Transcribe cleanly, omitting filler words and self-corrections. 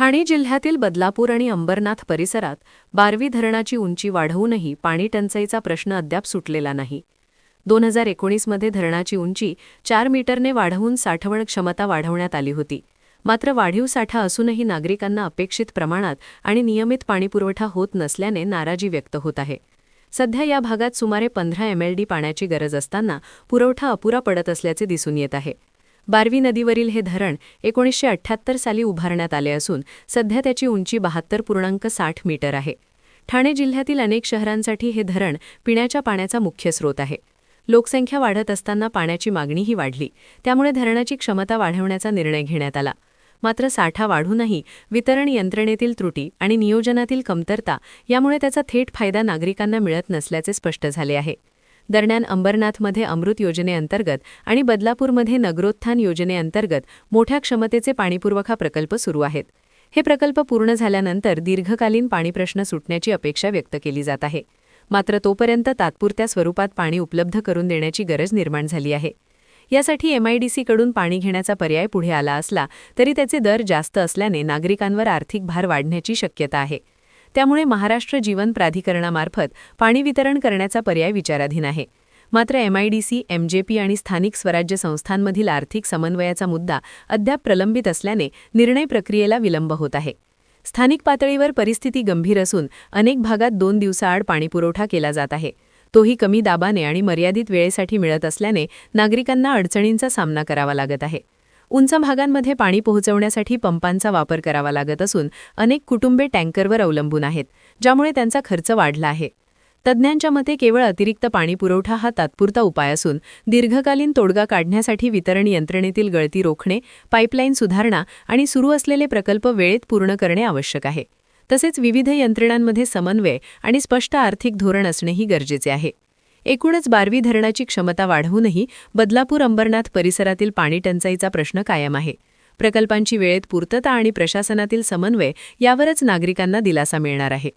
ठाणे जिल्ह्यातील बदलापूर आणि अंबरनाथ परिसरात बारवी धरणाची उंची वाढवूनही पाणी टंचाईचा प्रश्न अद्याप सुटलेला नाही. 2019 मध्ये धरणाची उंची 4 मीटरने वाढवून साठवण क्षमता वाढवण्यात आली होती. मात्र वाढीव साठा असूनही नागरिकांना अपेक्षित प्रमाणात आणि नियमित पाणीपुरवठा होत नसल्याने नाराजी व्यक्त होत आहे. सध्या या भागात सुमारे 15 MLD पाण्याची गरज असताना पुरवठा अपुरा पडत असल्याचे दिसून येत आहे. बारवी नदीवरील हे धरण 1978 साली उभारण्यात आले असून सध्या त्याची उंची 72.60 मीटर आहे. ठाणे जिल्ह्यातील अनेक शहरांसाठी हे धरण पिण्याच्या पाण्याचा मुख्य स्रोत आहे. लोकसंख्या वाढत असताना पाण्याची मागणीही वाढली, त्यामुळे धरणाची क्षमता वाढवण्याचा निर्णय घेण्यात आला. मात्र साठा वाढूनही वितरण यंत्रणेतील त्रुटी आणि नियोजनातील कमतरता यामुळे त्याचा थेट फायदा नागरिकांना मिळत नसल्याचे स्पष्ट झाले आहे. दरम्यान अंबरनाथमध्ये अमृत योजनेअंतर्गत आणि बदलापूरमध्ये नगरोत्थान योजनेअंतर्गत मोठ्या क्षमतेचे पाणीपुरवठा प्रकल्प सुरू आहेत. हे प्रकल्प पूर्ण झाल्यानंतर दीर्घकालीन पाणीप्रश्न सुटण्याची अपेक्षा व्यक्त केली जात आहे. मात्र तोपर्यंत तात्पुरत्या स्वरूपात पाणी उपलब्ध करून देण्याची गरज निर्माण झाली आहे. यासाठी MIDC कडून पाणी घेण्याचा पर्याय पुढे आला असला तरी त्याचे दर जास्त असल्याने नागरिकांवर आर्थिक भार वाढण्याची शक्यता आहे. त्यामुळे महाराष्ट्र जीवन प्राधिकरणामार्फत पाणी वितरण करण्याचा पर्याय विचाराधीन आहे. मात्र MIDC, MJP आणि स्थानिक स्वराज्य संस्थांमधील आर्थिक समन्वयाचा मुद्दा अद्याप प्रलंबित असल्याने निर्णय प्रक्रियेला विलंब होत आहे. स्थानिक पातळीवर परिस्थिती गंभीर असून अनेक भागात 2 दिवसाआड पाणीपुरवठा केला जात आहे. तोही कमी दाबाने आणि मर्यादित वेळेसाठी मिळत असल्याने नागरिकांना अडचणींचा सामना करावा लागत आहे. उंच भागांमध्ये पाणी पोहोचवण्यासाठी पंपांचा वापर करावा लागत असून अनेक कुटुंबे टँकरवर अवलंबून आहेत, ज्यामुळे त्यांचा खर्च वाढला आहे. तज्ज्ञांच्या मते केवळ अतिरिक्त पाणीपुरवठा हा तात्पुरता उपाय असून दीर्घकालीन तोडगा काढण्यासाठी वितरण यंत्रणेतील गळती रोखणे, पाईपलाईन सुधारणा आणि सुरू असलेले प्रकल्प वेळेत पूर्ण करणे आवश्यक आहे. तसेच विविध यंत्रणांमध्ये समन्वय आणि स्पष्ट आर्थिक धोरण असणेही गरजेचे आहे. एकूणच बारवी धरणाची क्षमता वाढवूनही बदलापूर अंबरनाथ परिसरातील पाणी टंचाईचा प्रश्न कायम आहे. प्रकल्पांची वेळेत पूर्तता आणि प्रशासनातील समन्वय यावरच नागरिकांना दिलासा मिळणार आहे.